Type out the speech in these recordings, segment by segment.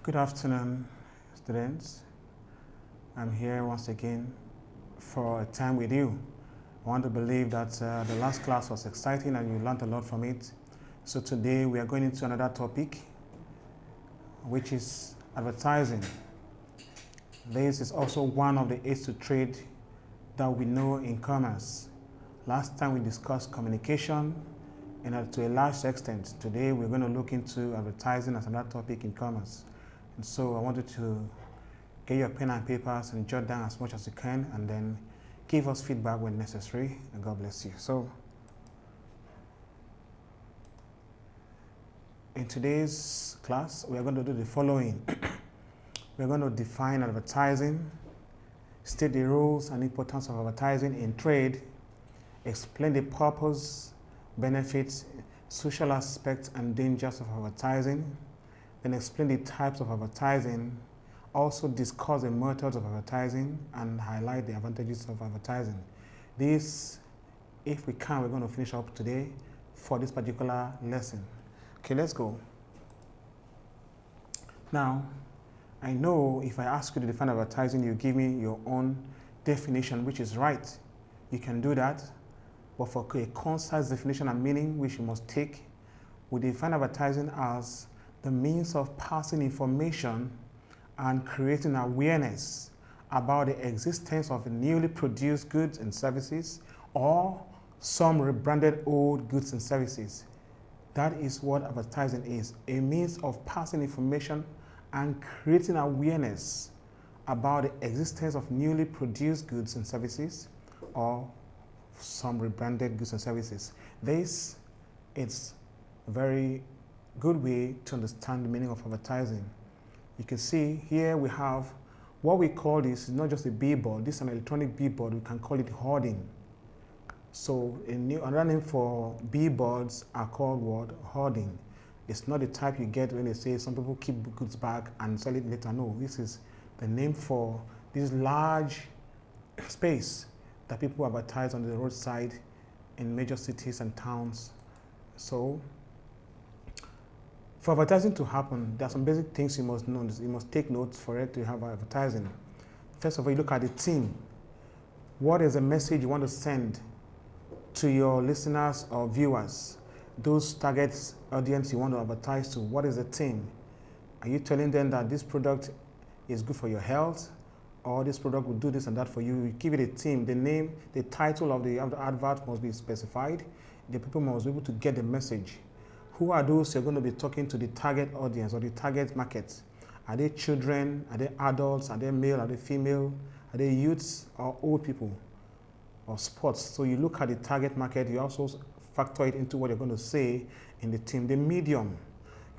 Good afternoon, students. I'm here once again for a time with you. I want to believe that the last class was exciting and you learned a lot from it. So today we are going into another topic, which is advertising. This is also one of the aids to trade that we know in commerce. Last time we discussed communication, and to a large extent, today we're going to look into advertising as another topic in commerce. And so I wanted to get your pen and papers and jot down as much as you can, and then give us feedback when necessary, and God bless you. So in today's class, we are going to do the following. We're going to define advertising, state the rules and importance of advertising in trade, explain the purpose, benefits, social aspects and dangers of advertising, then explain the types of advertising, also discuss the methods of advertising and highlight the advantages of advertising. This, if we can, we're going to finish up today for this particular lesson. Okay, let's go. Now, I know if I ask you to define advertising, you give me your own definition, which is right. You can do that. But for a concise definition and meaning which you must take, we define advertising as the means of passing information and creating awareness about the existence of newly produced goods and services or some rebranded old goods and services. That is what advertising is, a means of passing information and creating awareness about the existence of newly produced goods and services or some rebranded goods and services. This is a very good way to understand the meaning of advertising. You can see here we have what we call this, not just a billboard, this is an electronic billboard, we can call it hoarding. So another name for billboards are called what? Hoarding. It's not the type you get when they say some people keep goods back and sell it later. No, this is the name for this large space that people advertise on the roadside in major cities and towns. So, for advertising to happen, there are some basic things you must know. You must take notes for it to have advertising. First of all, you look at the theme. What is the message you want to send to your listeners or viewers? Those target audience you want to advertise to, what is the theme? Are you telling them that this product is good for your health? Or this product will do this and that for you? You give it a theme. The name, the title of the advert must be specified. The people must be able to get the message. Who are those you're going to be talking to, the target audience or the target market? Are they children? Are they adults? Are they male? Are they female? Are they youths or old people or sports? So you look at the target market. You also factor it into what you're going to say in the theme. The medium.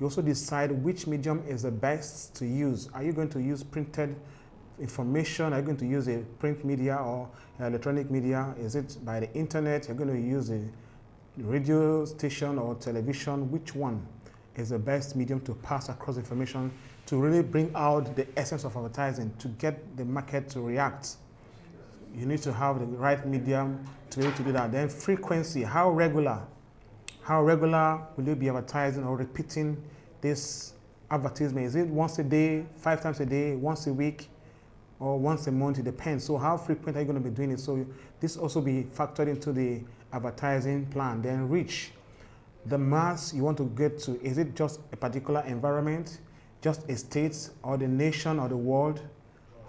You also decide which medium is the best to use. Are you going to use printed information? Are you going to use a print media or electronic media? Is it by the internet? You're going to use a radio station or television? Which one is the best medium to pass across information to really bring out the essence of advertising, to get the market to react? You need to have the right medium to be able to do that. Then frequency, how regular will you be advertising or repeating this advertisement? Is it once a day, 5 times a day, once a week, or once a month? It depends. So how frequent are you going to be doing it? So this also be factored into the advertising plan. Then reach, the mass you want to get to. Is it just a particular environment, just a state or the nation or the world?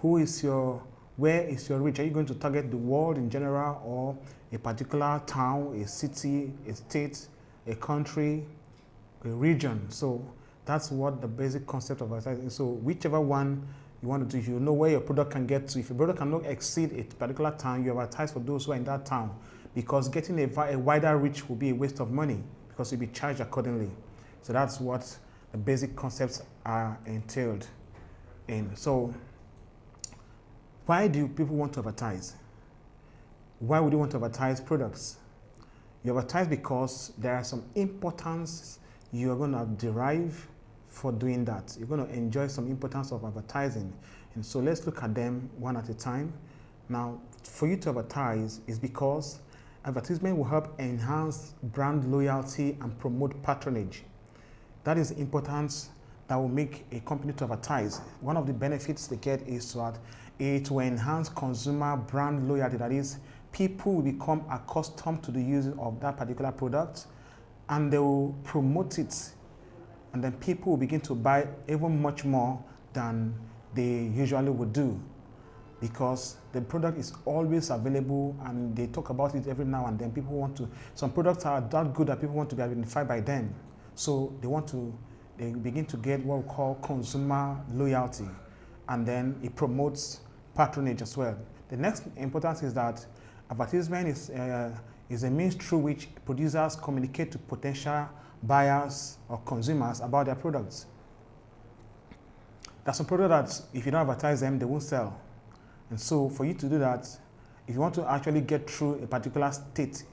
Where is your reach? Are you going to target the world in general or a particular town, a city, a state, a country, a region? So that's what the basic concept of advertising is. So whichever one you want to do, you know where your product can get to. If your product cannot exceed a particular town, you advertise for those who are in that town, because getting a wider reach will be a waste of money because you'll be charged accordingly. So that's what the basic concepts are entailed in. So why do people want to advertise? Why would you want to advertise products? You advertise because there are some importance you are going to derive for doing that. You're going to enjoy some importance of advertising. And so let's look at them one at a time. Now, for you to advertise is because advertisement will help enhance brand loyalty and promote patronage. That is important that will make a company to advertise. One of the benefits they get is that it will enhance consumer brand loyalty. That is, people will become accustomed to the use of that particular product and they will promote it. And then people will begin to buy even much more than they usually would do, because the product is always available and they talk about it every now and then. People want to, some products are that good that people want to be identified by them. So they begin to get what we call consumer loyalty, and then it promotes patronage as well. The next importance is that advertisement is a means through which producers communicate to potential buyers or consumers about their products. There's some products that if you don't advertise them, they won't sell. And so for you to do that, if you want to actually get through a particular state,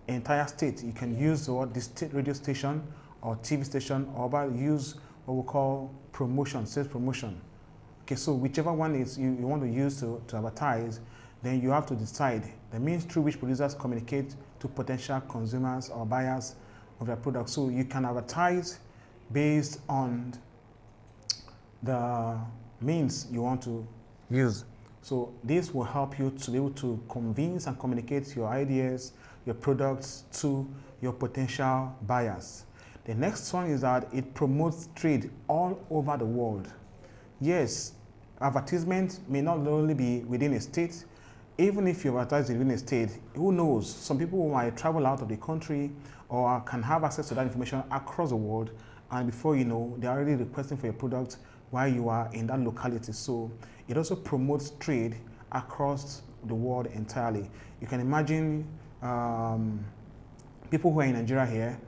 entire state, you can use the state radio station or TV station, or use what we call promotion, sales promotion. Okay, so whichever one is you want to use to advertise, then you have to decide the means through which producers communicate to potential consumers or buyers of their products. So you can advertise based on the means you want to use. So this will help you to be able to convince and communicate your ideas, your products to your potential buyers. The next one is that it promotes trade all over the world. Yes, advertisement may not only be within a state. Even if you advertise within a state, who knows? Some people might travel out of the country or can have access to that information across the world, and before you know, they're already requesting for your product while you are in that locality. So it also promotes trade across the world entirely. You can imagine people who are in Nigeria here,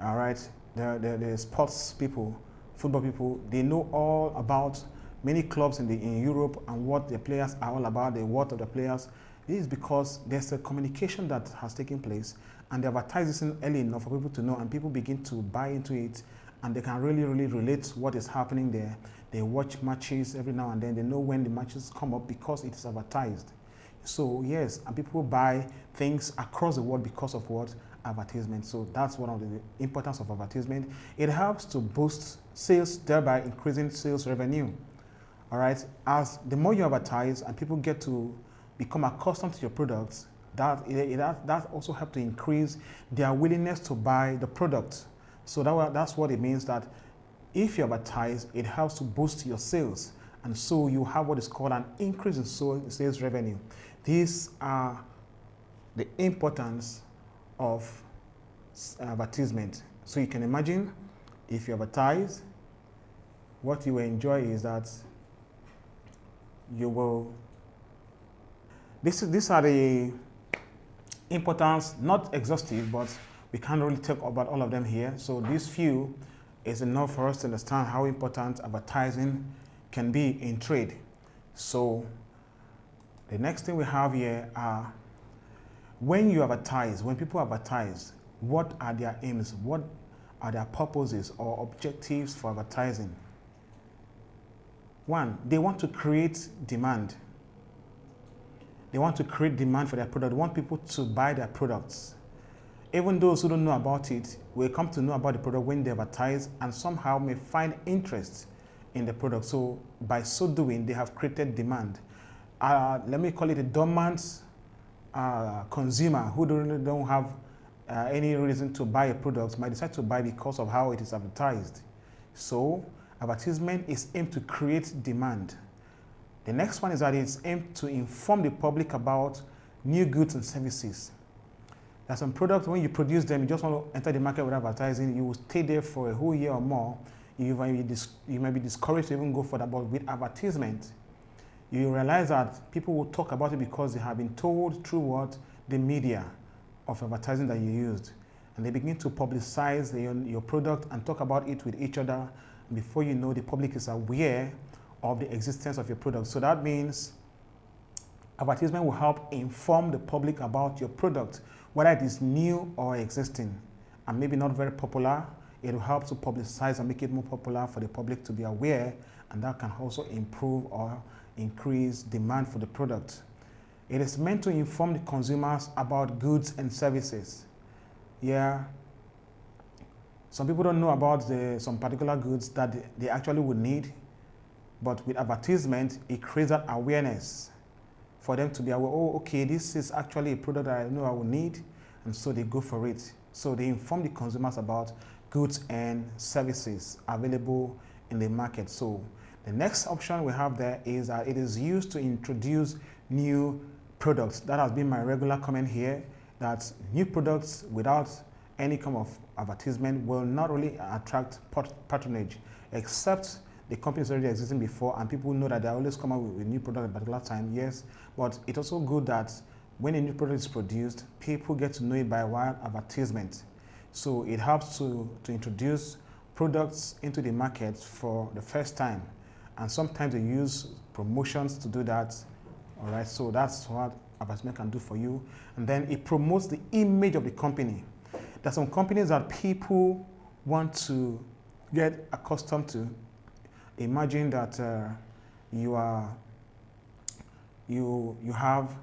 all right, the sports people, football people, they know all about many clubs in Europe and what the players are all about, the worth of the players. This is because there's a communication that has taken place, and they advertise this early enough for people to know, and people begin to buy into it, and they can really relate what is happening there. They watch matches every now and then. They know when the matches come up because it is advertised. So yes, and people buy things across the world because of what? Advertisement. So that's one of the importance of advertisement. It helps to boost sales, thereby increasing sales revenue. All right, as the more you advertise and people get to become accustomed to your products, that also helps to increase their willingness to buy the product. So that's what it means, that if you advertise, it helps to boost your sales. And so you have what is called an increase in sales revenue. These are the importance of advertisement. So you can imagine, if you advertise, what you will enjoy is that you will, these are the importance, not exhaustive, but we can't really talk about all of them here. So this few is enough for us to understand how important advertising can be in trade. So the next thing we have here are, when you advertise, when people advertise, what are their aims? What are their purposes or objectives for advertising? One, they want to create demand. They want to create demand for their product. They want people to buy their products. Even those who don't know about it will come to know about the product when they advertise, and somehow may find interest in the product. So by so doing, they have created demand. Let me call it a dormant consumer who don't have any reason to buy a product might decide to buy because of how it is advertised. So advertisement is aimed to create demand. The next one is that it's aimed to inform the public about new goods and services. There are some products, when you produce them, you just want to enter the market with advertising, you will stay there for a whole year or more. You might be discouraged to even go for that, but with advertisement, you realize that people will talk about it because they have been told through what? The media of advertising that you used. And they begin to publicize your product and talk about it with each other. And before you know, the public is aware of the existence of your product. So that means advertisement will help inform the public about your product, whether it is new or existing, and maybe not very popular. It will help to publicize and make it more popular for the public to be aware, and that can also improve or increase demand for the product. It is meant to inform the consumers about goods and services. Yeah. Some people don't know about some particular goods that they actually would need, but with advertisement, it creates that awareness for them to be aware, oh, okay, this is actually a product that I know I will need, and so they go for it. So they inform the consumers about goods and services available in the market. So the next option we have there is that it is used to introduce new products. That has been my regular comment here, that new products without any kind of advertisement will not really attract patronage, except the company is already existing before and people know that they always come out with new product at a particular time, yes. But it's also good that when a new product is produced, people get to know it by wide advertisement. So it helps to introduce products into the market for the first time. And sometimes they use promotions to do that. All right, so that's what advertisement can do for you. And then it promotes the image of the company. There are some companies that people want to get accustomed to. Imagine that you have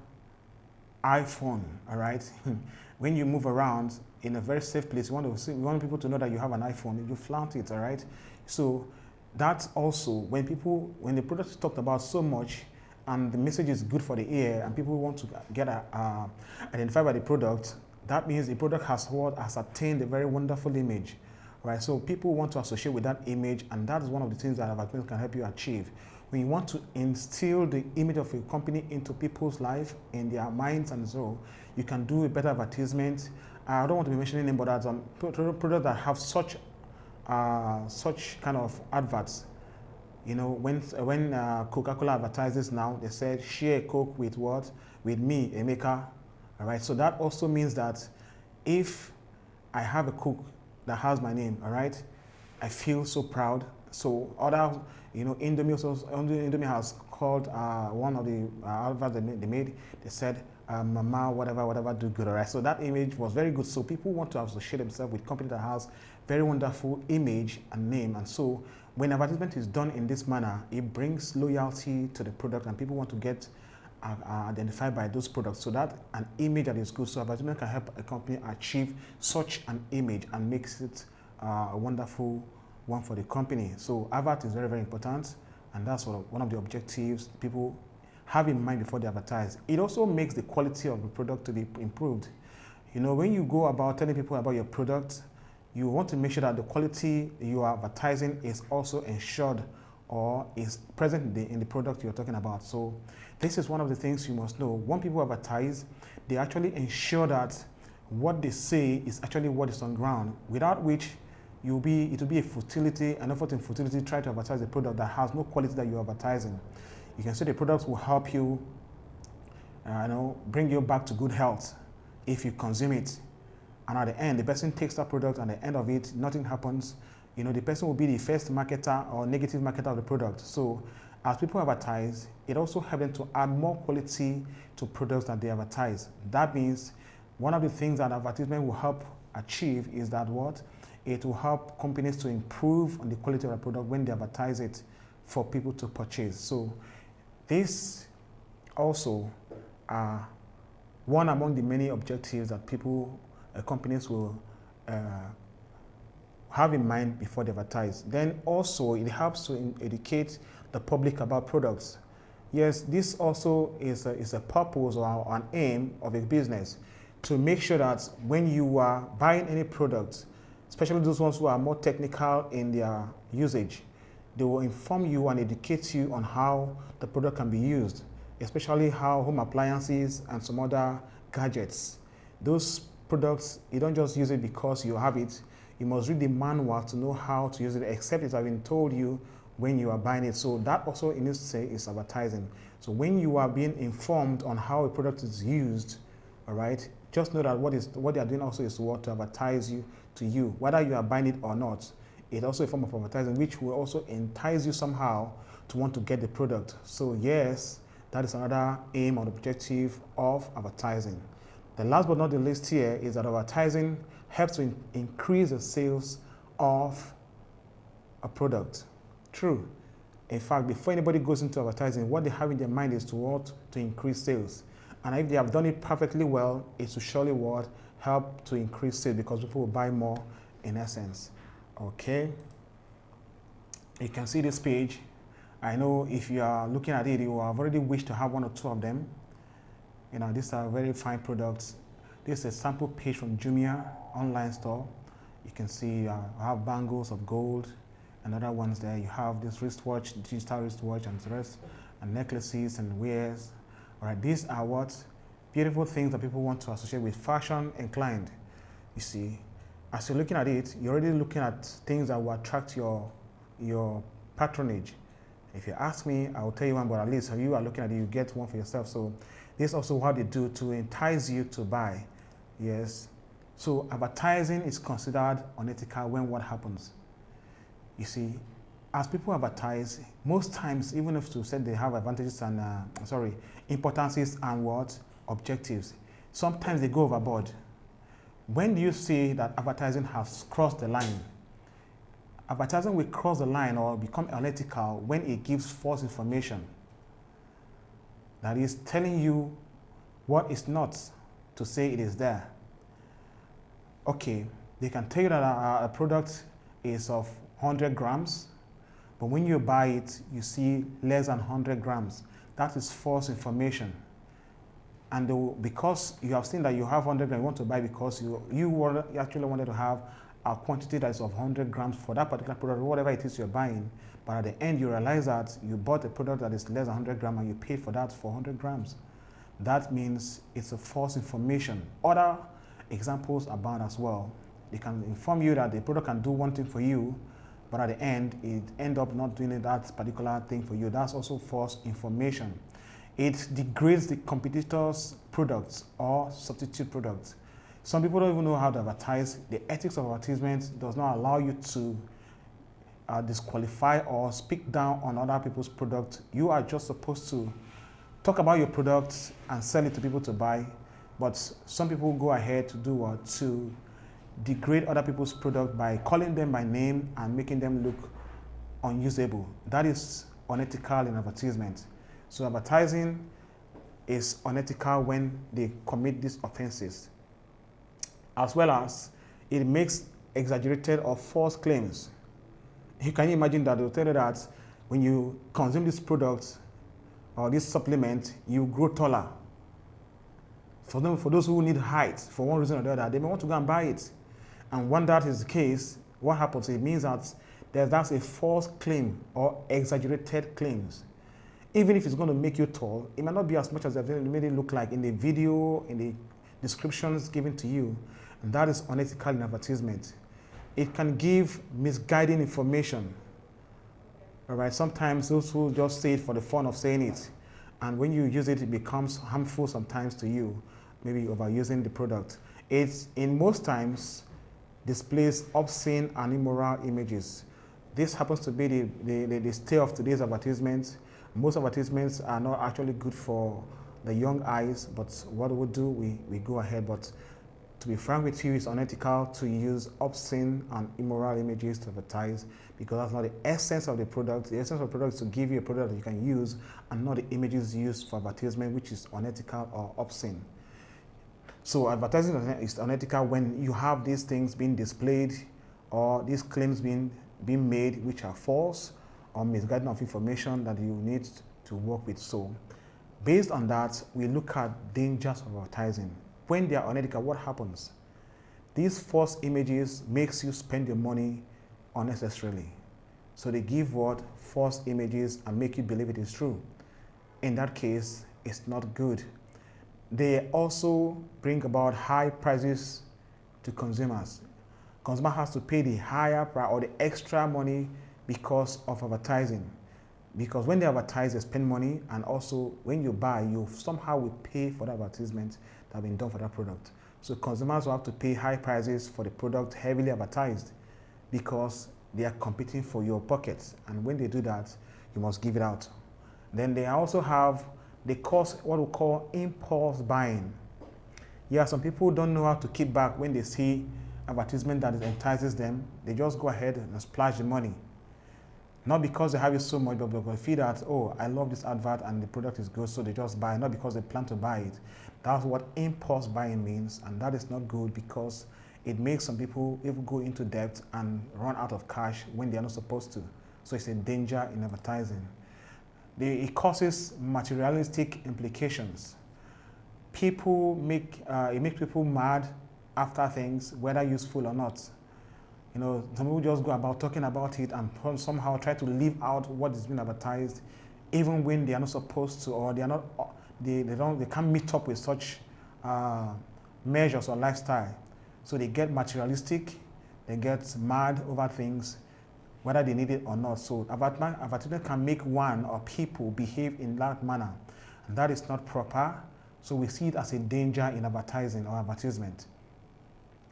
iPhone, all right? When you move around in a very safe place, you want people to know that you have an iPhone. You flaunt it, all right? So that's also when the product is talked about so much and the message is good for the ear and people want to get identified by the product, that means the product has attained a very wonderful image, right? So people want to associate with that image, and that is one of the things that advertisement can help you achieve. When you want to instill the image of a company into people's life, in their minds, and so you can do a better advertisement. I don't want to be mentioning them, but there are some products that have such kind of adverts. You know, when Coca-Cola advertises now, they said share a Coke with what? With me, Emeka. All right. So that also means that if I have a Coke that has my name, all right, I feel so proud. So other, Indomie has called one of the adverts they made. They said, "Mama, whatever, do good." All right. So that image was very good. So people want to associate themselves with a company that has very wonderful image and name. And so when advertisement is done in this manner, it brings loyalty to the product, and people want to get identified by those products. So that an image that is good. So advertisement can help a company achieve such an image and makes it a wonderful one for the company. So advert is very, very important, and that's one of the objectives people have in mind before they advertise. It also makes the quality of the product to be improved. You know, when you go about telling people about your product, you want to make sure that the quality you are advertising is also ensured or is present in the product you're talking about. So this is one of the things you must know. When people advertise, they actually ensure that what they say is actually what is on ground, without which it will be a futility, an effort in futility, try to advertise a product that has no quality that you're advertising. You can say the products will help you, bring you back to good health if you consume it. And at the end, the person takes that product, and at the end of it, nothing happens. You know, the person will be the first marketer or negative marketer of the product. So as people advertise, it also helps them to add more quality to products that they advertise. That means one of the things that advertisement will help achieve is that what? It will help companies to improve on the quality of the product when they advertise it for people to purchase. So this also are one among the many objectives that companies will have in mind before they advertise. Then also it helps to educate the public about products. Yes, this also is a purpose or an aim of a business, to make sure that when you are buying any product, especially those ones who are more technical in their usage, they will inform you and educate you on how the product can be used, especially how home appliances and some other gadgets. Those products, you don't just use it because you have it. You must read the manual to know how to use it, except it has been told you when you are buying it. So that also, in this say, is advertising. So when you are being informed on how a product is used, all right, just know that what they are doing also is to advertise to you, whether you are buying it or not. It's also a form of advertising, which will also entice you somehow to want to get the product. So yes, that is another aim or objective of advertising. The last but not the least here is that advertising helps to increase the sales of a product. True. In fact, before anybody goes into advertising, what they have in their mind is to increase sales. And if they have done it perfectly well, it will surely help to increase sales, because people will buy more in essence. Okay, you can see this page. I know if you are looking at it, you have already wished to have one or two of them. You know, these are very fine products. This is a sample page from Jumia online store. You can see I have bangles of gold and other ones there. You have this wristwatch, digital wristwatch and the rest, and necklaces and wares. All right, these are what beautiful things that people want to associate with fashion inclined. You see, as you're looking at it, you're already looking at things that will attract your patronage. If you ask me, I will tell you one, but at least if you are looking at it, you get one for yourself. So this is also what they do to entice you to buy. Yes. So advertising is considered unethical when what happens? You see, as people advertise, most times, even if to say they have advantages and, importances and what? Objectives. Sometimes they go overboard. When do you see that advertising has crossed the line? Advertising will cross the line or become unethical when it gives false information. That is telling you what is not to say it is there. Okay, they can tell you that a product is of 100 grams, but when you buy it, you see less than 100 grams. That is false information. And because you have seen that you have 100 grams, you want to buy because you actually wanted to have a quantity that is of 100 grams for that particular product, whatever it is you're buying. But at the end, you realize that you bought a product that is less than 100 grams and you paid for that for 100 grams. That means it's a false information. Other examples abound as well. They can inform you that the product can do one thing for you, but at the end, it end up not doing that particular thing for you. That's also false information. It degrades the competitor's products or substitute products. Some people don't even know how to advertise. The ethics of advertisement does not allow you to disqualify or speak down on other people's products. You are just supposed to talk about your products and sell it to people to buy. But some people go ahead to do what? To degrade other people's product by calling them by name and making them look unusable. That is unethical in advertisement. So advertising is unethical when they commit these offenses. As well as it makes exaggerated or false claims. You can imagine that they'll tell you that when you consume this product or this supplement, you grow taller. For those who need height, for one reason or the other, they may want to go and buy it. And when that is the case, what happens? It means that that's a false claim or exaggerated claims. Even if it's going to make you tall, it might not be as much as they've made it look like in the video, in the descriptions given to you. And that is unethical in advertisement. It can give misguiding information. All right, sometimes those who just say it for the fun of saying it, and when you use it, it becomes harmful sometimes to you, maybe overusing the product. It's in most times displays obscene and immoral images. This happens to be the stay of today's advertisements. Most advertisements are not actually good for the young eyes, but what we do, we go ahead. But to be frank with you, it's unethical to use obscene and immoral images to advertise, because that's not the essence of the product. The essence of the product is to give you a product that you can use and not the images used for advertisement, which is unethical or obscene. So advertising is unethical when you have these things being displayed or these claims being made which are false or misguiding of information that you need to work with. So based on that, we look at dangers of advertising. When they are unethical, what happens? These false images makes you spend your money unnecessarily. So they give what? False images and make you believe it is true. In that case, it's not good. They also bring about high prices to consumers. Consumer has to pay the higher price or the extra money because of advertising. Because when they advertise, they spend money, and also when you buy, you somehow will pay for the advertisement that have been done for that product. So consumers will have to pay high prices for the product heavily advertised because they are competing for your pockets. And when they do that, you must give it out. Then they also have, they cause what we call impulse buying. Yeah, some people don't know how to keep back when they see advertisement that entices them. They just go ahead and splash the money. Not because they have it so much, but because they feel that, oh, I love this advert and the product is good, so they just buy, not because they plan to buy it. That's what impulse buying means, and that is not good because It makes some people even go into debt and run out of cash when they are not supposed to. So it's a danger in advertising. It causes materialistic implications. It makes people mad after things, whether useful or not. Some people just go about talking about it and somehow try to live out what is being advertised, even when they are not supposed to, or they can't meet up with such measures or lifestyle. So they get materialistic, they get mad over things, whether they need it or not. So advertisement can make one or people behave in that manner, and that is not proper. So we see it as a danger in advertising or advertisement.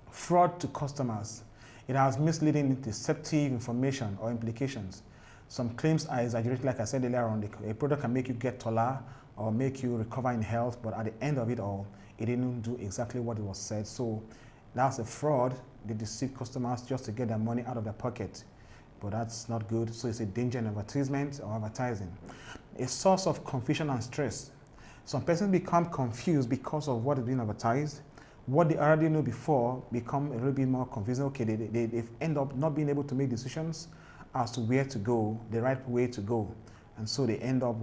Fraud to customers. It has misleading, deceptive information or implications. Some claims are exaggerated, like I said earlier on. A product can make you get taller or make you recover in health, but at the end of it all, it didn't do exactly what it was said. So that's a fraud. They deceive customers just to get their money out of their pocket. But that's not good. So it's a danger in advertisement or advertising. A source of confusion and stress. Some persons become confused because of what is being advertised. What they already know before become a little bit more confusing. Okay, they end up not being able to make decisions as to where to go, the right way to go. And so they end up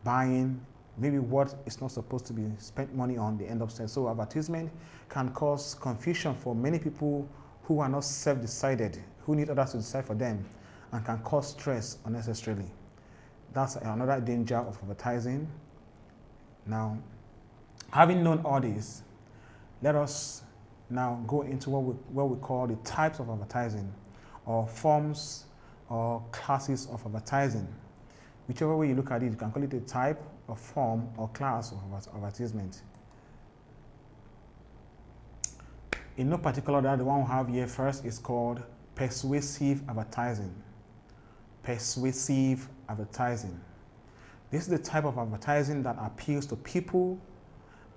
buying maybe what is not supposed to be spent money on, they end up saying. So advertisement can cause confusion for many people who are not self-decided, who need others to decide for them, and can cause stress unnecessarily. That's another danger of advertising. Now, having known all this, let us now go into what we call the types of advertising, or forms or classes of advertising. Whichever way you look at it, you can call it a type, a form, or class of advertisement. In no particular order, the one we have here first is called persuasive advertising. Persuasive advertising. This is the type of advertising that appeals to people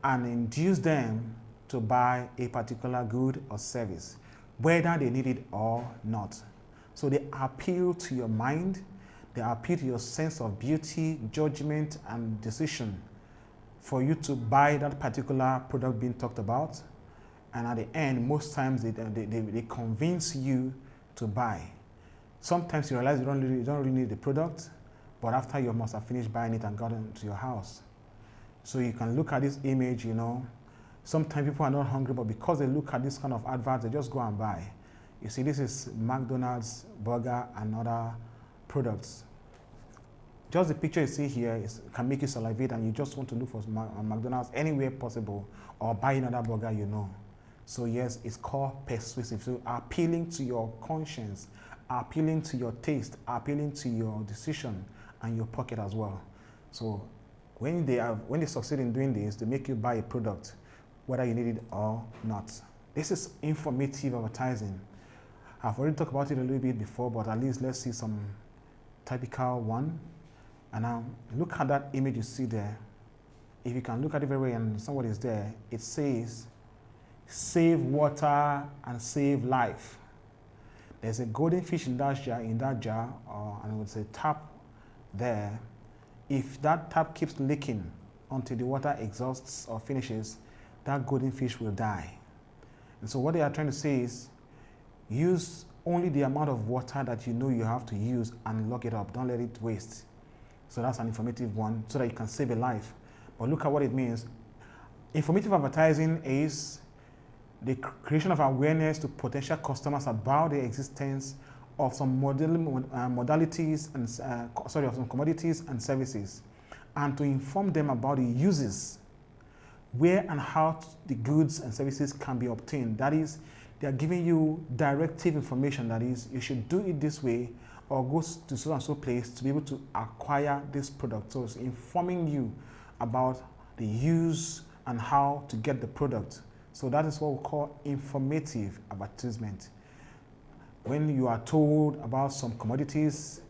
and induces them to buy a particular good or service, whether they need it or not. So they appeal to your mind, they appeal to your sense of beauty, judgment, and decision for you to buy that particular product being talked about. And at the end, most times they convince you to buy. Sometimes you realize you don't really need the product, but after you must have finished buying it and gotten to your house. So you can look at this image, Sometimes people are not hungry, but because they look at this kind of adverts, they just go and buy. You see, this is McDonald's burger and other products. Just the picture you see here can make you salivate, and you just want to look for McDonald's anywhere possible or buy another burger So yes, it's called persuasive. So appealing to your conscience, appealing to your taste, appealing to your decision and your pocket as well. So when they succeed in doing this, they make you buy a product, whether you need it or not. This is informative advertising. I've already talked about it a little bit before, but at least let's see some typical one. And now look at that image you see there. If you can look at it very well and somebody is there, it says, save water and save life. There's a golden fish in that jar, and it would say tap there. If that tap keeps leaking until the water exhausts or finishes, that golden fish will die. And so what they are trying to say is, use only the amount of water that you know you have to use and lock it up. Don't let it waste. So that's an informative one, so that you can save a life. But look at what it means. Informative advertising is the creation of awareness to potential customers about the existence of some modalities and of some commodities and services, and to inform them about the uses, where and how the goods and services can be obtained. That is, they are giving you directive information. That is, you should do it this way, or go to so and so place to be able to acquire this product. So it's informing you about the use and how to get the product. So that is what we call informative advertisement. When you are told about some commodities,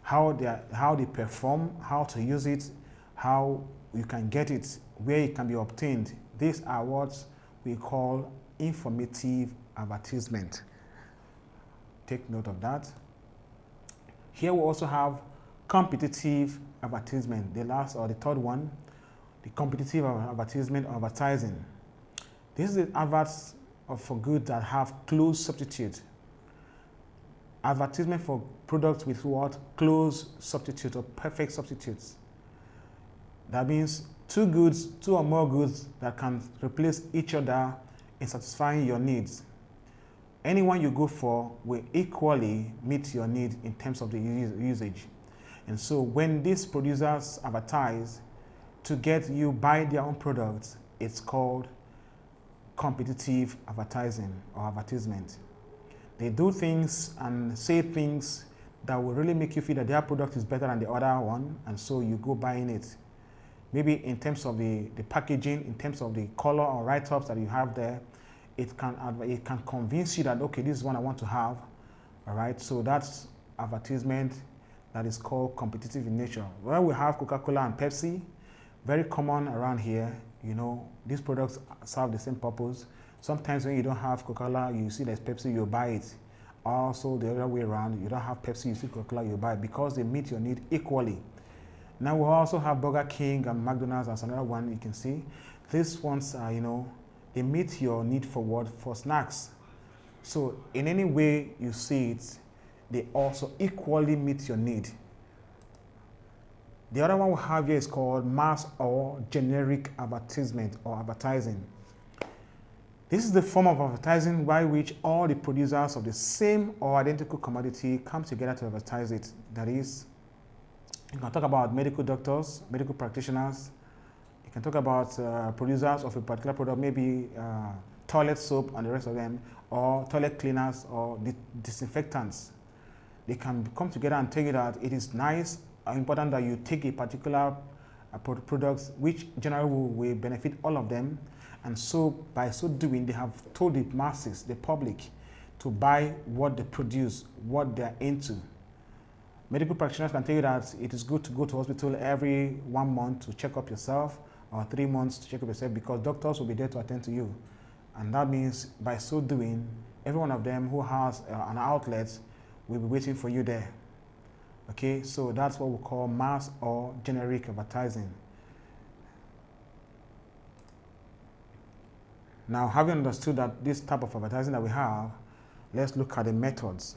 how they perform, how to use it, how you can get it, where it can be obtained, these are what we call informative advertisement. Take note of that. Here we also have competitive advertisement, the last or the third one, the competitive advertisement or advertising. This is the adverts or for goods that have close substitute. Advertisement for products with what? Close substitute or perfect substitutes. That means two or more goods that can replace each other in satisfying your needs. Anyone you go for will equally meet your need in terms of the usage. And so when these producers advertise to get you buy their own products, it's called competitive advertising or advertisement. They do things and say things that will really make you feel that their product is better than the other one, and so you go buying it. Maybe in terms of the packaging, in terms of the color or write-ups that you have there, it can convince you that, okay, this is one I want to have, all right? So that's advertisement that is called competitive in nature. When we have Coca-Cola and Pepsi, very common around here, you know, these products serve the same purpose. Sometimes when you don't have Coca-Cola, you see there's Pepsi, you buy it. Also the other way around, you don't have Pepsi, you see Coca-Cola, you buy it because they meet your need equally. Now we also have Burger King and McDonald's as another one you can see. These ones are, you know, they meet your need for what? For snacks. So in any way you see it, they also equally meet your need. The other one we have here is called mass or generic advertisement or advertising. This is the form of advertising by which all the producers of the same or identical commodity come together to advertise it. That is, you can talk about medical doctors, medical practitioners. You can talk about producers of a particular product, maybe toilet soap and the rest of them, or toilet cleaners or disinfectants. They can come together and tell you that it is nice or important that you take a particular product which generally will benefit all of them. And so by so doing, they have told the masses, the public, to buy what they produce, what they're into. Medical practitioners can tell you that it is good to go to hospital every 1 month to check up yourself, or 3 months to check up yourself, because doctors will be there to attend to you. And that means by so doing, every one of them who has an outlet will be waiting for you there. Okay, so that's what we call mass or generic advertising. Now, having understood that this type of advertising that we have, let's look at the methods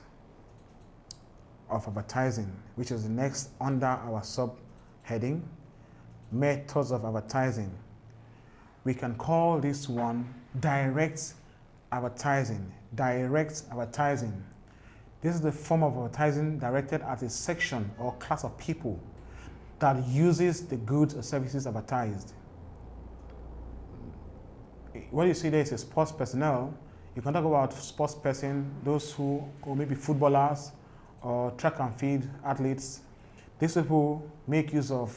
of advertising, which is the next under our subheading, methods of advertising. We can call this one direct advertising. Direct advertising. This is the form of advertising directed at a section or class of people that uses the goods or services advertised. What you see there is a sports personnel. You can talk about sports person, those who, or maybe footballers or track and field athletes. These people make use of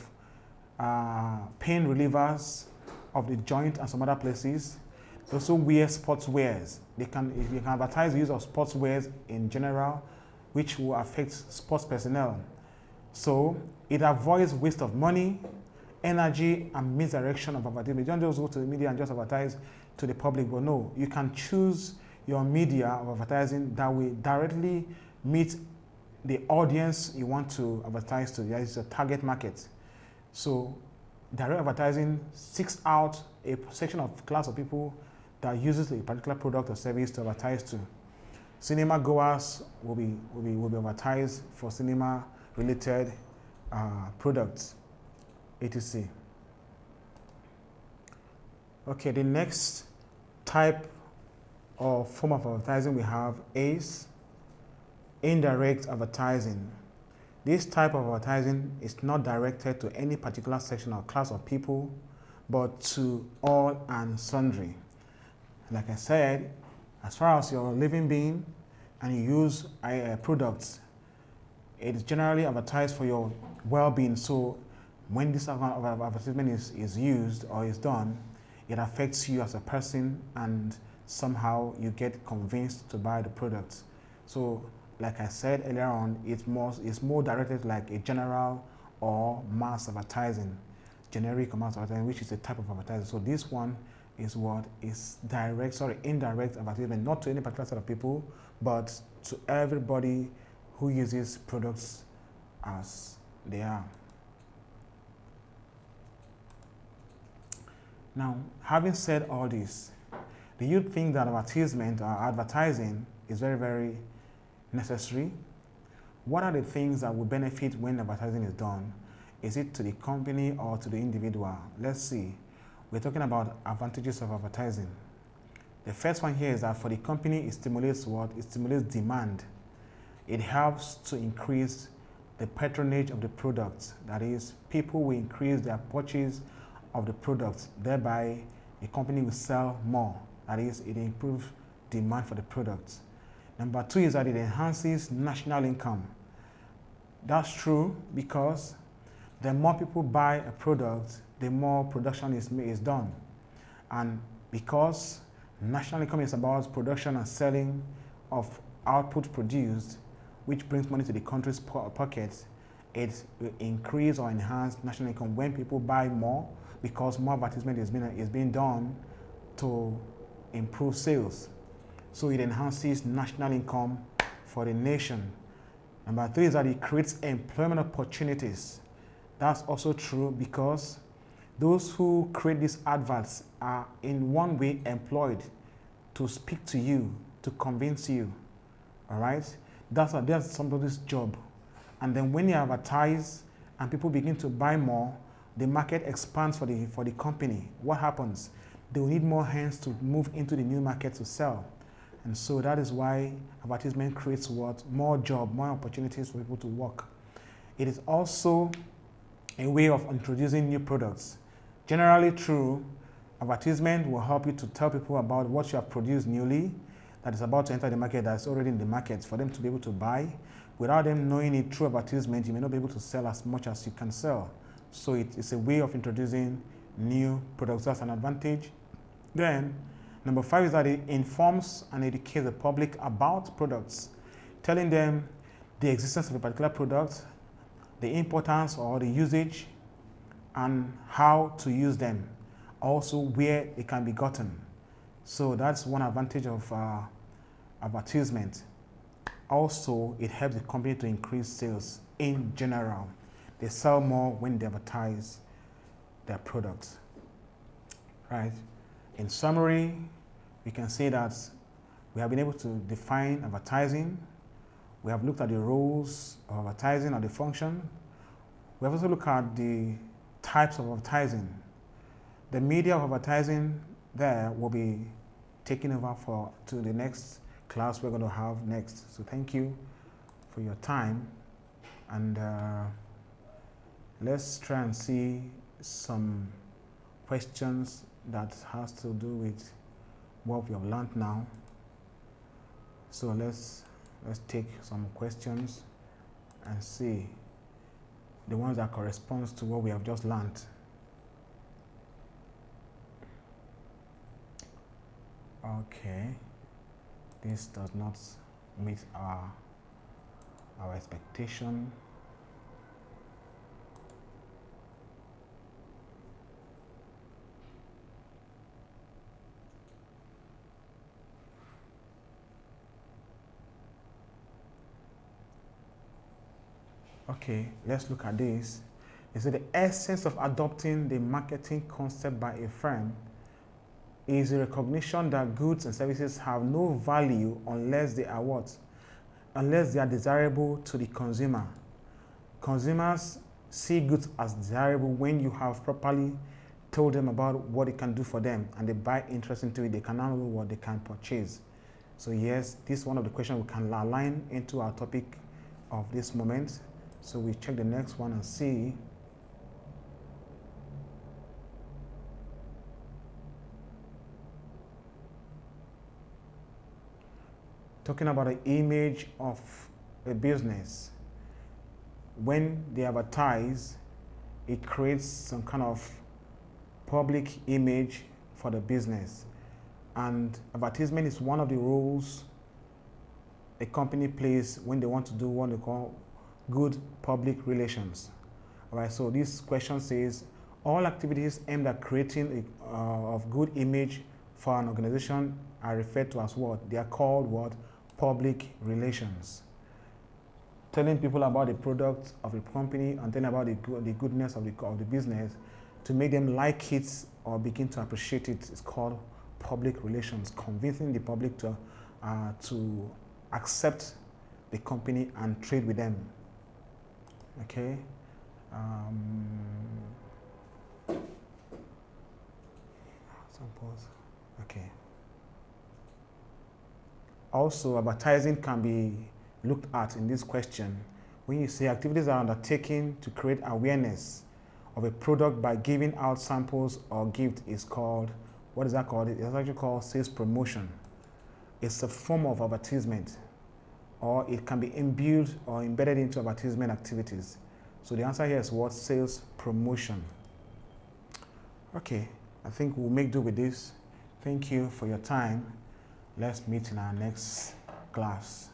pain relievers of the joint and some other places. They also wear sports wears. You can advertise the use of sports wears in general, which will affect sports personnel. So it avoids waste of money, energy, and misdirection of advertising. You don't just go to the media and just advertise to the public, but no, you can choose your media of advertising that will directly meet the audience you want to advertise to. That is a target market. So direct advertising seeks out a section of class of people that uses a particular product or service to advertise to. Cinema goers will be advertised for cinema related products, etc. Okay, the next type or form of advertising we have is indirect advertising. This type of advertising is not directed to any particular section or class of people, but to all and sundry. Like I said, as far as you're a living being and you use products, it is generally advertised for your well-being. So when this advertisement is used or is done, it affects you as a person and somehow you get convinced to buy the product. So like I said earlier on, it's more directed like a general or mass advertising, generic or mass advertising, which is a type of advertising. So this one is what is indirect advertisement, not to any particular set of people, but to everybody who uses products as they are. Now, having said all this, Do you think that advertisement or advertising is very, very necessary? What are the things that will benefit when advertising is done? Is it to the company or to the individual? Let's see. We're talking about advantages of advertising. The first one here is that for the company, it stimulates what? It stimulates demand. It helps to increase the patronage of the product. That is, people will increase their purchase of the product. Thereby, the company will sell more. That is, it improves demand for the product. Number two is that it enhances national income. That's true because the more people buy a product, the more production is done. And because national income is about production and selling of output produced, which brings money to the country's pockets, it will increase or enhance national income when people buy more because more advertisement is being done to improve sales. So it enhances national income for the nation. Number three is that it creates employment opportunities. That's also true because those who create these adverts are in one way employed to speak to you, to convince you. All right? That's somebody's job. And then when you advertise and people begin to buy more, the market expands for the company. What happens? They will need more hands to move into the new market to sell. And so that is why advertisement creates what? More job, more opportunities for people to work. It is also a way of introducing new products. Generally true, advertisement will help you to tell people about what you have produced newly that is about to enter the market, that's already in the market, for them to be able to buy. Without them knowing it through advertisement, you may not be able to sell as much as you can sell. So it's a way of introducing new products. That's an advantage. Then, number five is that it informs and educates the public about products, telling them the existence of a particular product, the importance or the usage, and how to use them. Also, where it can be gotten. So that's one advantage of advertisement. Also, it helps the company to increase sales in general. They sell more when they advertise their products. Right? In summary, we can say that we have been able to define advertising. We have looked at the roles of advertising or the function. We have also looked at the types of advertising. The media of advertising there will be taken over to the next class we're going to have next. So thank you for your time, and let's try and see some questions that has to do with what we have learned now. So let's take some questions and see the ones that corresponds to what we have just learned. Okay, this does not meet our expectation. Okay, let's look at this. They say the essence of adopting the marketing concept by a firm is a recognition that goods and services have no value unless they are what? Unless they are desirable to the consumer. Consumers see goods as desirable when you have properly told them about what it can do for them and they buy interest into it. They can now know what they can purchase. So yes, this is one of the questions we can align into our topic of this moment. So we check the next one and see. Talking about the image of a business. When they advertise, it creates some kind of public image for the business. And advertisement is one of the roles a company plays when they want to do what they call good public relations. All right, so this question says, all activities aimed at creating of good image for an organization are referred to as what? They are called what? Public relations. Telling people about the product of a company and telling about the goodness of the business to make them like it or begin to appreciate it is called public relations, convincing the public to accept the company and trade with them. Okay. Samples. Okay. Also, advertising can be looked at in this question when you say activities are undertaken to create awareness of a product by giving out samples or gift is called, what is that called? It's actually called sales promotion. It's a form of advertisement, or it can be imbued or embedded into advertisement activities. So the answer here is what? Sales promotion. Okay, I think we'll make do with this. Thank you for your time. Let's meet in our next class,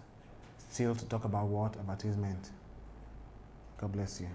still to talk about what? Advertisement. God bless you.